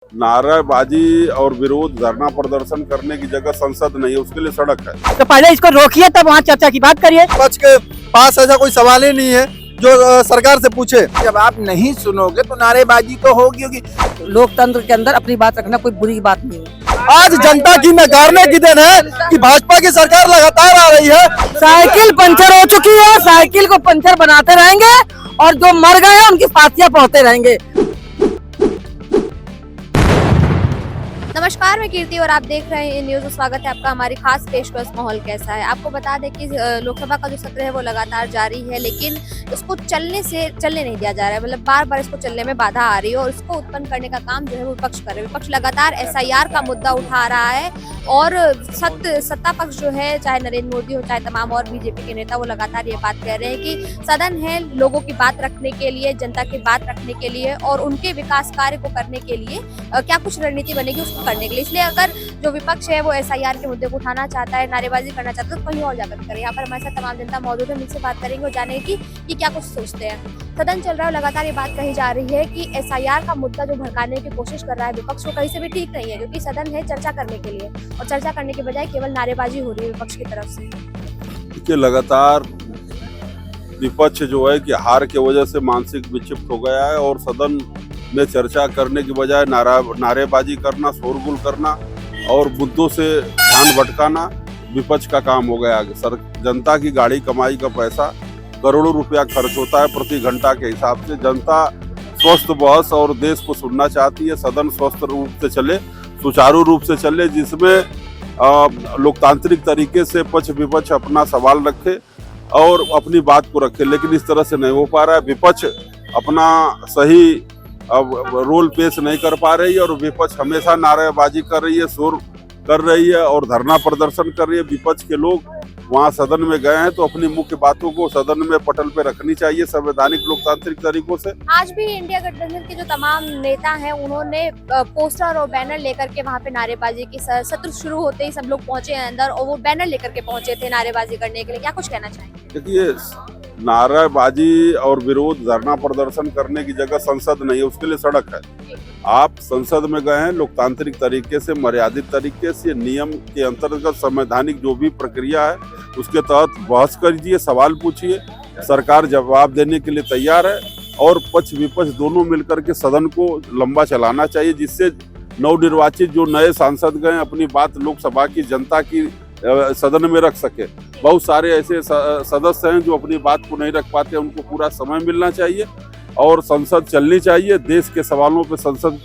नारेबाजी और विरोध धरना प्रदर्शन करने की जगह संसद नहीं है, उसके लिए सड़क है। तो पहले इसको रोकिए तब वहाँ चर्चा की बात करिए। विपक्ष के पास ऐसा कोई सवाल ही नहीं है जो सरकार से पूछे। जब आप नहीं सुनोगे तो नारेबाजी तो होगी। लोकतंत्र के अंदर अपनी बात रखना कोई बुरी बात नहीं है। आज जनता की नकारने की दिन है कि भाजपा की सरकार लगातार आ रही है। साइकिल पंचर हो चुकी है, साइकिल को पंचर बनाते रहेंगे और जो मर गए हैं उनकी फांसियां पहुंचते रहेंगे। नमस्कार, मैं कीर्ति और आप देख रहे हैं न्यूज़। स्वागत है आपका हमारी खास पेशकश माहौल कैसा है। आपको बता दें कि लोकसभा का जो सत्र है वो लगातार जारी है, लेकिन उसको चलने नहीं दिया जा रहा है। मतलब बार बार इसको चलने में बाधा आ रही है और इसको उत्पन्न करने का काम जो है वो विपक्ष कर रहे हैं। विपक्ष लगातार SIR का मुद्दा उठा रहा है और सत्ता पक्ष जो है, चाहे नरेंद्र मोदी हो चाहे तमाम और बीजेपी के नेता, वो लगातार ये बात कह रहे हैं कि सदन है लोगों की बात रखने के लिए, जनता की बात रखने के लिए और उनके विकास कार्य को करने के लिए क्या कुछ रणनीति बनेगी उसको करने के लिए। इसलिए अगर जो विपक्ष है वो SIR के मुद्दे को उठाना चाहता है, नारेबाजी करना चाहता है, तो कहीं और जाकर करे। यहाँ पर हमारे साथ तमाम जनता मौजूद है, उनसे बात करेंगे और जानेंगे कि क्या कुछ सोचते हैं। सदन चल रहा है, लगातार ये बात कही जा रही है कि SIR का मुद्दा जो भड़काने की कोशिश कर रहा है विपक्ष, को कहीं से भी ठीक नहीं है, क्योंकि सदन है चर्चा करने के लिए और चर्चा करने के बजाय केवल नारेबाजी हो रही है विपक्ष की तरफ से। कि लगातार विपक्ष जो है कि हार की वजह से मानसिक विक्षिप्त हो गया है और सदन में चर्चा करने की बजाय नारेबाजी करना, शोरगुल करना और मुद्दों से ध्यान भटकाना विपक्ष का काम हो गया। जनता की गाड़ी कमाई का पैसा करोड़ों रुपया खर्च होता है प्रति घंटा के हिसाब से। जनता स्वस्थ बहस और देश को सुनना चाहती है। सदन स्वस्थ रूप से चले, सुचारू रूप से चले, जिसमें लोकतांत्रिक तरीके से पक्ष विपक्ष अपना सवाल रखे और अपनी बात को रखे, लेकिन इस तरह से नहीं हो पा रहा है। विपक्ष अपना सही रोल पेश नहीं कर पा रही है और विपक्ष हमेशा नारेबाजी कर रही है, शोर कर रही है और धरना प्रदर्शन कर रही है। विपक्ष के लोग वहाँ सदन में गए हैं तो अपनी मुख्य बातों को सदन में पटल पे रखनी चाहिए संवैधानिक लोकतांत्रिक तरीकों से। आज भी इंडिया गठबंधन के जो तमाम नेता हैं उन्होंने पोस्टर और बैनर लेकर के वहाँ पे नारेबाजी की, सत्र शुरू होते ही सब लोग पहुंचे हैं अंदर और वो बैनर लेकर के पहुंचे थे नारेबाजी करने के लिए। क्या कुछ कहना चाहेंगे? देखिए, नारेबाजी और विरोध धरना प्रदर्शन करने की जगह संसद नहीं है, उसके लिए सड़क है। आप संसद में गए हैं लोकतांत्रिक तरीके से, मर्यादित तरीके से, नियम के अंतर्गत संवैधानिक जो भी प्रक्रिया है उसके तहत बहस कीजिए, सवाल पूछिए। सरकार जवाब देने के लिए तैयार है और पक्ष विपक्ष दोनों मिलकर के सदन को लंबा चलाना चाहिए, जिससे नवनिर्वाचित जो नए सांसद गए अपनी बात लोकसभा की जनता की सदन में रख सके। बहुत सारे ऐसे सदस्य हैं जो अपनी बात को नहीं रख पाते, उनको पूरा समय मिलना चाहिए और संसद चलनी चाहिए। देश के सवालों पे संसद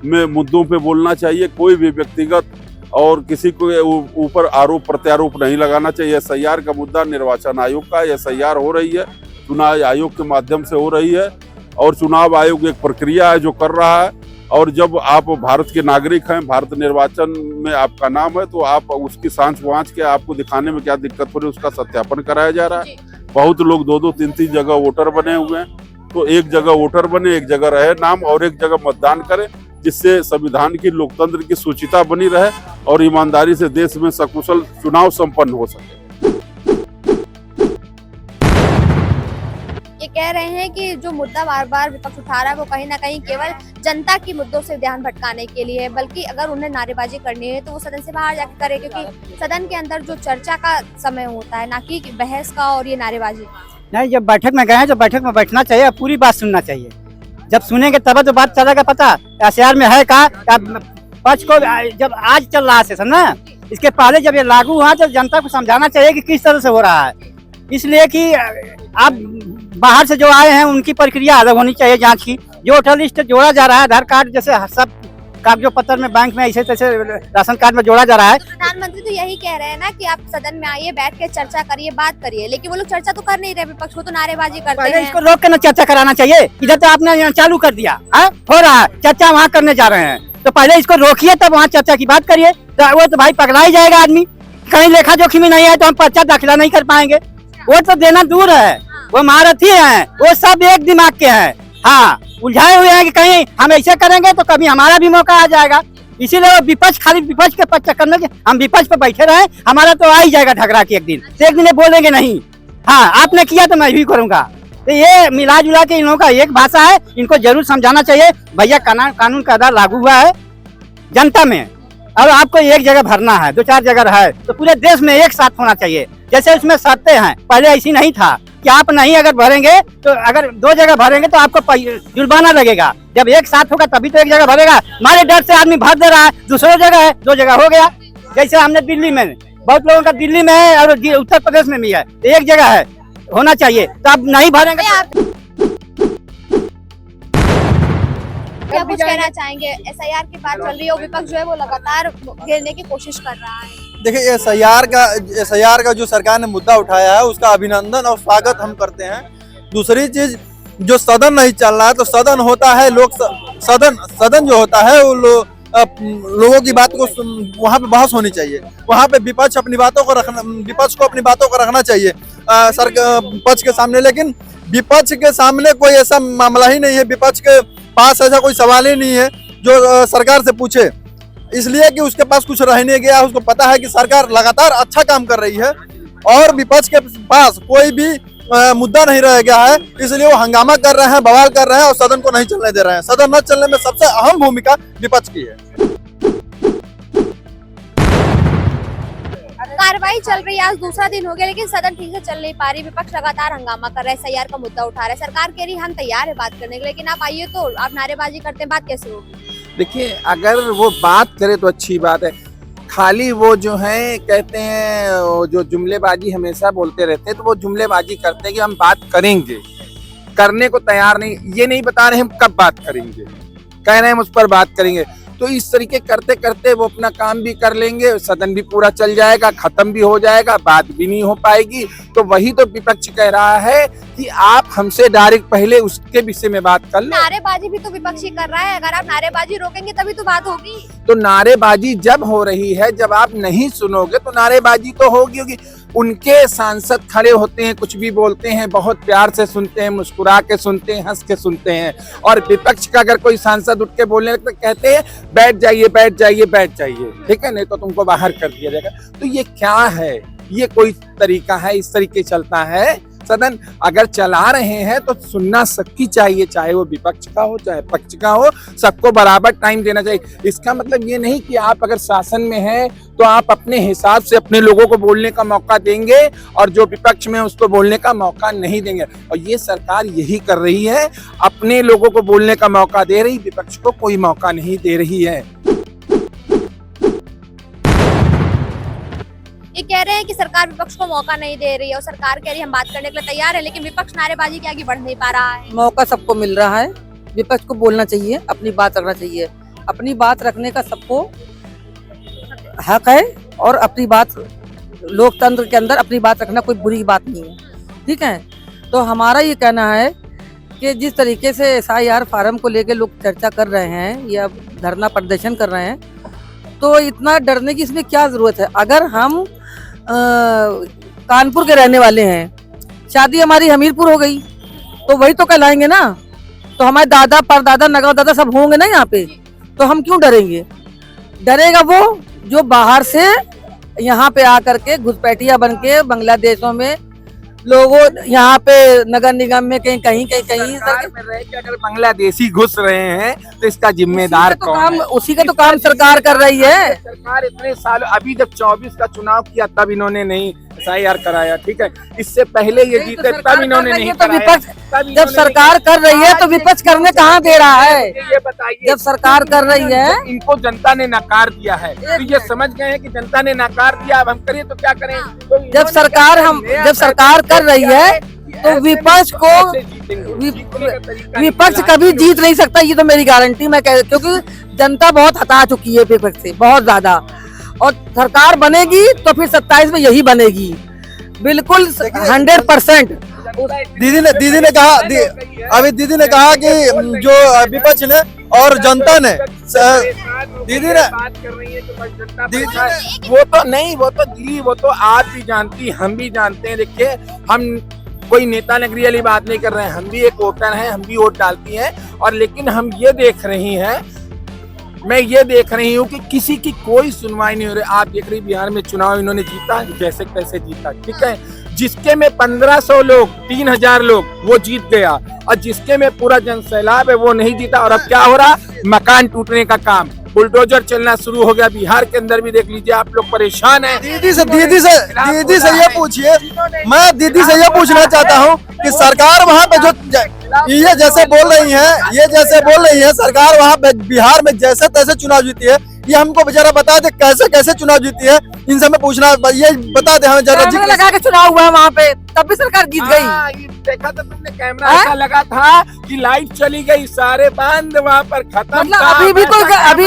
में मुद्दों पे बोलना चाहिए। कोई भी व्यक्तिगत और किसी को ऊपर आरोप प्रत्यारोप नहीं लगाना चाहिए। SIR का मुद्दा निर्वाचन आयोग का, SIR हो रही है चुनाव आयोग के माध्यम से हो रही है और चुनाव आयोग एक प्रक्रिया है जो कर रहा है। और जब आप भारत के नागरिक हैं, भारत निर्वाचन में आपका नाम है, तो आप उसकी सांच वाँच के आपको दिखाने में क्या दिक्कत हो रही है उसका सत्यापन कराया जा रहा है। बहुत लोग 2-2, 3-3 जगह वोटर बने हुए हैं, तो एक जगह वोटर बने, एक जगह रहे नाम और एक जगह मतदान करें, जिससे संविधान की लोकतंत्र की शुचिता बनी रहे और ईमानदारी से देश में सकुशल चुनाव संपन्न हो सके। ये कह रहे हैं कि जो मुद्दा बार बार विपक्ष उठा रहा है वो कहीं ना कहीं केवल जनता की मुद्दों से ध्यान भटकाने के लिए है, बल्कि अगर उन्हें नारेबाजी करनी है तो वो सदन से बाहर जाकर करे, क्योंकि सदन के अंदर जो चर्चा का समय होता है, ना कि बहस का और ये नारेबाजी। नहीं, जब बैठक में गए हैं तो बैठक में बैठना चाहिए, पूरी बात सुनना चाहिए। जब सुनेंगे तब तो बात चलेगा पता। SIR में है का पक्ष को जब आज चल रहा है सेशन ना, इसके पहले जब ये लागू हुआ तो जनता को समझाना चाहिए कि किस तरह से हो रहा है। इसलिए कि आप बाहर से जो आए हैं उनकी प्रक्रिया अलग होनी चाहिए जांच की। जो वोटर लिस्ट जोड़ा जा रहा है, आधार कार्ड जैसे सब कागजों पत्र में बैंक में ऐसे तैसे राशन कार्ड में जोड़ा जा रहा है। प्रधानमंत्री तो यही कह रहे हैं ना कि आप सदन में आइए, बैठ के चर्चा करिए, बात करिए, लेकिन वो लोग चर्चा तो कर नहीं रहे। विपक्ष को तो नारेबाजी करते हैं। इसको रोक के ना चर्चा कराना चाहिए। इधर तो आपने यहाँ चालू कर दिया हो रहा है, चर्चा वहाँ करने जा रहे हैं, तो पहले इसको रोकिए तब वहाँ चर्चा की बात करिए। तो वो तो भाई पगला ही जाएगा आदमी। कहीं लेखा जोखिम नहीं है तो हम पर्चा दाखिला नहीं कर पाएंगे। वो तो देना दूर है, वो महारथी हैं, वो सब एक दिमाग के हैं। हाँ, उलझाए हुए हैं कि कहीं हम ऐसे करेंगे तो कभी हमारा भी मौका आ जाएगा। इसीलिए वो विपक्ष खाली विपक्ष के पक्ष करने के, हम विपक्ष पे बैठे रहे, हमारा तो आ ही जाएगा ठगरा के एक दिन। एक दिन बोलेंगे नहीं, हाँ आपने किया तो मैं भी करूंगा। तो ये मिला जुला के इन लोगों का एक भाषा है, इनको जरूर समझाना चाहिए भैया कानून कायदा लागू हुआ है जनता में, और आपको एक जगह भरना है, 2-4 जगह है तो पूरे देश में एक साथ होना चाहिए। जैसे उसमें शर्तें हैं, पहले ऐसी नहीं था कि आप नहीं अगर भरेंगे तो अगर 2 जगह भरेंगे तो आपको जुर्माना लगेगा। जब एक साथ होगा तभी तो एक जगह भरेगा। हमारे डर से आदमी भर दे रहा है, दूसरी जगह है, 2 जगह हो गया। जैसे हमने दिल्ली में, बहुत लोगों का दिल्ली में है और उत्तर प्रदेश में भी है, तो एक जगह है, होना चाहिए। तो आप नहीं भरेंगे। क्या कुछ कहना चाहेंगे? SIR की बात चल रही है, विपक्ष जो है वो लगातार घेरने की कोशिश कर रहा है। देखिए SIR का जो सरकार ने मुद्दा उठाया है उसका अभिनंदन और स्वागत हम करते हैं। दूसरी चीज, जो सदन नहीं चल रहा है तो सदन होता है सदन जो होता है वो लोगों की बात को वहाँ पे बहस होनी चाहिए। वहाँ पे विपक्ष को अपनी बातों को रखना चाहिए पक्ष के सामने। लेकिन विपक्ष के सामने कोई ऐसा मामला ही नहीं है, विपक्ष के पास ऐसा कोई सवाल ही नहीं है जो सरकार से पूछे, इसलिए कि उसके पास कुछ रह नहीं गया। उसको पता है कि सरकार लगातार अच्छा काम कर रही है और विपक्ष के पास कोई भी मुद्दा नहीं रह गया है, इसलिए वो हंगामा कर रहे हैं, बवाल कर रहे हैं और सदन को नहीं चलने दे रहे हैं। सदन न चलने में सबसे अहम भूमिका विपक्ष की है। कार्रवाई चल रही है, आज दूसरा दिन हो गया लेकिन सदन ठीक से चल नहीं पा रही। विपक्ष लगातार हंगामा कर रहा है, SIR का मुद्दा उठा रहा है। सरकार कह रही हम तैयार है बात करने के लिए, लेकिन आप आइए तो आप नारेबाजी करते हैं, बात कैसे होगी? देखिए, अगर वो बात करे तो अच्छी बात है। खाली वो जो है कहते हैं, जो जुमलेबाजी हमेशा बोलते रहते हैं, तो वो जुमलेबाजी करते हैं कि हम बात करेंगे, करने को तैयार नहीं, ये नहीं बता रहे हम कब बात करेंगे, कह रहे हैं हम उस पर बात करेंगे। तो इस तरीके करते करते वो अपना काम भी कर लेंगे, सदन भी पूरा चल जाएगा, खत्म भी हो जाएगा, बात भी नहीं हो पाएगी। तो वही तो विपक्ष कह रहा है कि आप हमसे डायरेक्ट पहले उसके विषय में बात कर लो। नारेबाजी भी तो विपक्षी कर रहा है, अगर आप नारेबाजी रोकेंगे तभी तो बात होगी। तो नारेबाजी जब हो रही है, जब आप नहीं सुनोगे तो नारेबाजी तो होगी। उनके सांसद खड़े होते हैं, कुछ भी बोलते हैं, बहुत प्यार से सुनते हैं, मुस्कुरा के सुनते हैं, हंस के सुनते हैं। और विपक्ष का अगर कोई सांसद उठ के बोलने लगता तो कहते हैं बैठ जाइए बैठ जाइए बैठ जाइए, ठीक है, नहीं तो तुमको बाहर कर दिया जाएगा। तो ये क्या है? ये कोई तरीका है? इस तरीके चलता है सदन? अगर चला रहे हैं तो सुनना सबकी चाहिए, चाहे वो विपक्ष का हो चाहे पक्ष का हो, सबको बराबर टाइम देना चाहिए। इसका मतलब ये नहीं कि आप अगर शासन में हैं तो आप अपने हिसाब से अपने लोगों को बोलने का मौका देंगे और जो विपक्ष में उसको बोलने का मौका नहीं देंगे। और ये सरकार यही कर रही है, अपने लोगों को बोलने का मौका दे रही, विपक्ष को कोई मौका नहीं दे रही है। ये कह रहे हैं कि सरकार विपक्ष को मौका नहीं दे रही है और सरकार कह रही है हम बात करने के लिए तैयार है, लेकिन विपक्ष नारेबाजी के आगे बढ़ नहीं पा रहा है। मौका सबको मिल रहा है, विपक्ष को बोलना चाहिए, अपनी बात रखना चाहिए। अपनी बात रखने का सबको हक है और अपनी बात, लोकतंत्र के अंदर अपनी बात रखना कोई बुरी बात नहीं है, ठीक है। तो हमारा ये कहना है कि जिस तरीके से SIR फार्म को लेकर लोग चर्चा कर रहे हैं या धरना प्रदर्शन कर रहे हैं, तो इतना डरने की इसमें क्या जरूरत है? अगर हम कानपुर के रहने वाले हैं, शादी हमारी हमीरपुर हो गई, तो वही तो कहलाएंगे ना। तो हमारे दादा परदादा नगाव दादा सब होंगे ना यहाँ पे, तो हम क्यों डरेंगे? डरेगा वो जो बाहर से यहाँ पे आकर के घुसपैठिया बन के बांग्लादेशों में लोगों यहाँ पे नगर निगम में कहीं अगर बांग्लादेशी घुस रहे हैं तो इसका जिम्मेदार कौन है? उसी का तो काम सरकार कर रही है। सरकार इतने साल, अभी जब 24 का चुनाव किया तब इन्होंने नहीं SIR कराया, ठीक है। इससे पहले ये जीते तब इन्होंने नहीं कराया। जब सरकार कर रही है तो विपक्ष करने कहाँ दे रहा है? ये बताइए, जब सरकार कर रही है, इनको जनता ने नकार दिया है, तो ये समझ गए हैं कि जनता ने नकार दिया, अब हम करिए तो क्या करें? तो जब सरकार कर रही है तो विपक्ष कभी जीत नहीं सकता, ये तो मेरी गारंटी मैं कह, क्योंकि जनता बहुत हता चुकी है विपक्ष से, बहुत ज्यादा। और सरकार बनेगी तो फिर 27 में यही बनेगी, बिल्कुल 100%। दीदी ने कहा अभी दीदी ने कहा कि जो विपक्ष ने और जनता ने, दीदी ने बात कर रही है तो वो तो आप भी जानती, हम भी जानते हैं। देखिए, हम कोई नेता नगरी वाली बात नहीं कर रहे हैं, हम भी एक वोटर हैं, हम भी वोट डालती हैं। और लेकिन हम ये देख रही हैं मैं ये देख रही हूँ कि किसी की कोई सुनवाई नहीं हो रही। आप देख रही बिहार में चुनाव इन्होंने जीता, जैसे कैसे जीता, ठीक है। जिसके में 1500 लोग, 3000 लोग, वो जीत गया, और जिसके में पूरा जनसैलाब है वो नहीं जीता। और अब क्या हो रहा, मकान टूटने का काम, बुलडोजर चलना शुरू हो गया। बिहार के अंदर भी देख लीजिए, आप लोग परेशान हैं। दीदी से ये पूछिए, मैं दीदी से ये पूछना चाहता हूँ कि सरकार वहाँ पे जो ये जैसे बोल रही है सरकार वहाँ पे बिहार में जैसे तैसे चुनाव जीती है, ये हमको बेचारा बता दे कैसे कैसे चुनाव जीती है। इनसे हमें पूछना, ये बता दे हमें जरा। कैमरा लगा के चुनाव हुआ वहाँ पे, तब भी सरकार जीत गई। ये देखा था तुमने, कैमरा ऐसा लगा था कि लाइट चली गई, सारे बंद, वहाँ पर खत्म। मतलब अभी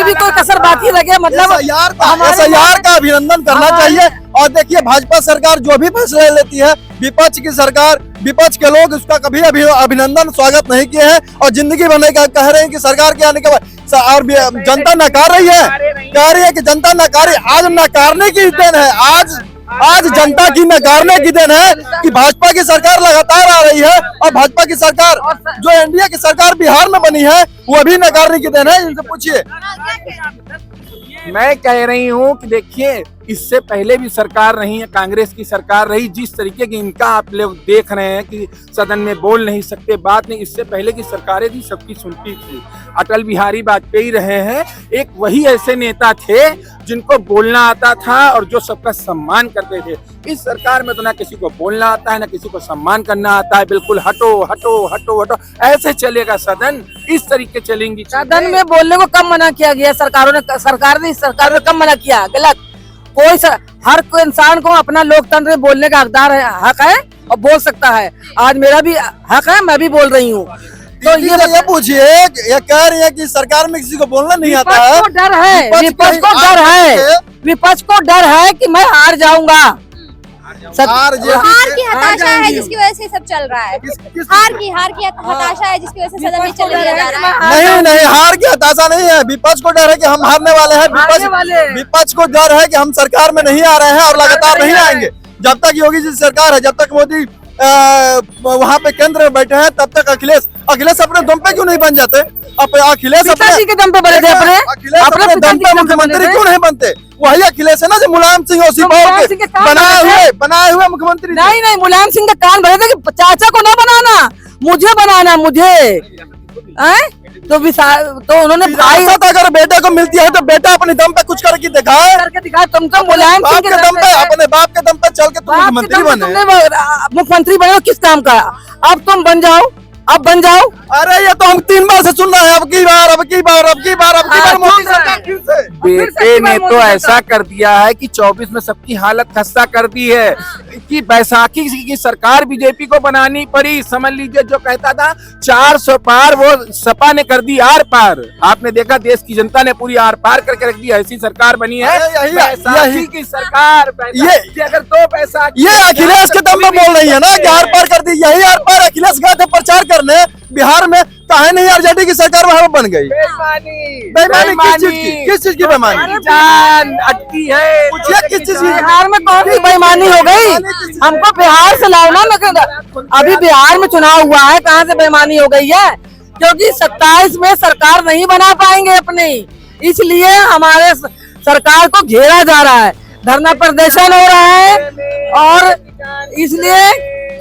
भी कोई कसर बाकी लगे, मतलब SIR का अभिनंदन करना चाहिए। और देखिए भाजपा सरकार जो भी फैसले लेती है, विपक्ष की सरकार, विपक्ष के लोग उसका कभी अभिनंदन स्वागत नहीं किए हैं, और जिंदगी भर कह रहे हैं कि सरकार के आने के बाद, और जनता नकार रही है, कह रही है कि जनता नकारी। आज नकारने की दिन है, आज जनता की नकारने की दिन है कि भाजपा की सरकार लगातार आ रही है, और भाजपा की सरकार जो NDA की सरकार बिहार में बनी है वो भी नकारने की दिन है। इनसे पूछिए। मैं कह रही हूँ कि देखिए, इससे पहले भी सरकार रही है, कांग्रेस की सरकार रही, जिस तरीके की इनका आप लोग देख रहे हैं कि सदन में बोल नहीं सकते, बात नहीं। इससे पहले की सरकारें भी सबकी सुनती थी। अटल बिहारी वाजपेयी रहे हैं, एक वही ऐसे नेता थे जिनको बोलना आता था और जो सबका सम्मान करते थे। इस सरकार में तो ना किसी को बोलना आता है, ना किसी को सम्मान करना आता है। बिल्कुल हटो हटो हटो हटो, ऐसे चलेगा सदन, इस तरीके चलेंगी। सदन में बोलने को कम मना किया गया, सरकार ने कम मना किया। गलत, हर कोई इंसान को अपना लोकतंत्र में बोलने का हक है और बोल सकता है। आज मेरा भी हक है, मैं भी बोल रही हूँ। तो ये पूछिए, ये कह रही है कि सरकार में किसी को बोलना नहीं आता है। विपक्ष को डर है, विपक्ष को डर है कि मैं हार जाऊंगा। हार की हताशा है जिसकी वजह से सब चल रहा है। हार की हताशा है जिसकी वजह से सदन में चल दिया जा रहा है। नहीं, हार की हताशा नहीं है। विपक्ष को डर है कि हम हारने वाले हैं। विपक्ष को डर है कि हम सरकार में नहीं आ रहे हैं और लगातार नहीं आएंगे। जब तक योगी जी सरकार है, जब तक मोदी वहाँ पे केंद्र में बैठे हैं, तब तक अखिलेश अपने दम पे क्यों नहीं बन जाते? अखिलेश अपने के दम पे बने थे, अपने दम पे मुख्यमंत्री क्यों नहीं बनते? वही अखिलेश है ना जो मुलायम सिंह और बनाए हुए मुख्यमंत्री। नहीं, मुलायम सिंह का कान भरे थे कि चाचा को ना बनाना, मुझे बनाना, मुझे। तो उन्होंने अगर बेटे को मिलती है तो बेटा अपने दम पे कुछ करके दिखाए। तुम तो मुलायम सिंह के दम पे, अपने बाप के दम पे चल के तुम मुख्यमंत्री बने। किस काम का? अब तुम बन जाओ, अब बन जाओ। अरे ये तो हम 3 बार से सुन रहे हैं, अब की बार मोदी सरकार फिर से। बेटे ने तो ऐसा कर दिया है कि 24 में सबकी हालत खस्ता कर दी है कि बैसाखी की सरकार बीजेपी को बनानी पड़ी। समझ लीजिए, जो कहता था 400 पार, वो सपा ने कर दी आर पार। आपने देखा, देश की जनता ने पूरी आर पार करके रख दी। ऐसी सरकार बनी है बैसाखी की सरकार। ये अगर तो बैसाखी, ये अखिलेश के दम पे बोल रही है ना कि आर पार कर दी। यही आर पार अखिलेश गए थे प्रचार करने बिहार में, काहे नहीं आरजेडी की सरकार वहां बन गई? बेईमानी किस चीज की बेईमानी? जान अटकी है। किस चीज की? बिहार में कौन सी बेईमानी हो गई? हमको बिहार से लाओ ना। अभी बिहार में चुनाव हुआ है, कहाँ से बेईमानी हो गई है? क्योंकि 27 में सरकार नहीं बना पाएंगे अपनी, इसलिए हमारे सरकार को घेरा जा रहा है, धरना प्रदर्शन हो रहा है। और इसलिए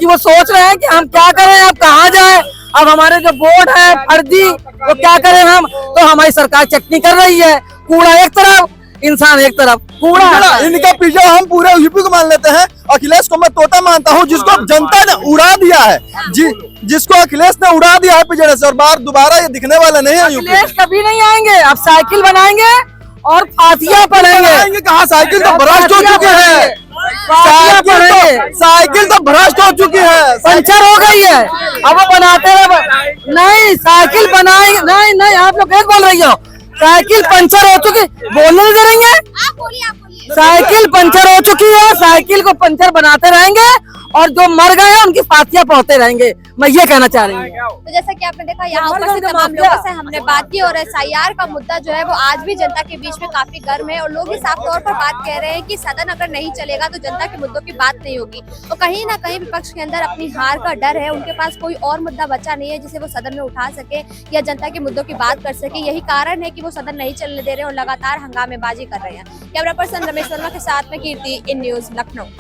कि वो सोच रहे हैं कि हम क्या करें, अब कहाँ जाए। अब हमारे जो बोर्ड है फर्जी, वो क्या करें हम? तो हमारी सरकार चटनी कर रही है। कूड़ा एक तरफ, इंसान एक तरफ। कूड़ा इनका पीछा हम पूरे यूपी को मान लेते हैं। अखिलेश को मैं तोता मानता हूँ, जिसको जनता ने उड़ा दिया है, जिसको अखिलेश ने उड़ा दिया है पिछड़े से, और दोबारा ये दिखने वाले नहीं है। अखिलेश कभी नहीं आएंगे। अब साइकिल बनाएंगे और फातिया पढ़ेंगे। कहाँ? साइकिल तो भ्रष्ट हो चुकी है। साइकिल तो भ्रष्ट हो चुकी है, पंचर हो गई है। अब वो बनाते रहे। नहीं, साइकिल बनाएंगे। नहीं, आप लोग एक बोल रही हो। साइकिल पंचर हो चुकी, बोलने नहीं दे रही है। आप बोलिए। साइकिल पंचर हो चुकी है, साइकिल को पंचर बनाते रहेंगे और जो मर गए हैं उनकी फांसियां पहुंचते रहेंगे। मैं ये कहना चाह रही हूँ। तो जैसा कि आपने देखा यहाँ उपस्थित तमाम लोगों से हमने बात की और SIR का मुद्दा जो है वो आज भी जनता के बीच में काफी गर्म है और लोग भी साफ तौर पर बात कह रहे हैं कि सदन अगर नहीं चलेगा तो जनता के मुद्दों की बात नहीं होगी। तो कहीं ना कहीं विपक्ष के अंदर अपनी हार का डर है, उनके पास कोई और मुद्दा बचा नहीं है जिसे वो सदन में उठा सके या जनता के मुद्दों की बात कर सके। यही कारण है कि वो सदन नहीं चलने दे रहे और लगातार हंगामेबाजी कर रहे हैं। कैमरा पर्सन रमेश वर्मा के साथ में कीर्ति, इन न्यूज, लखनऊ।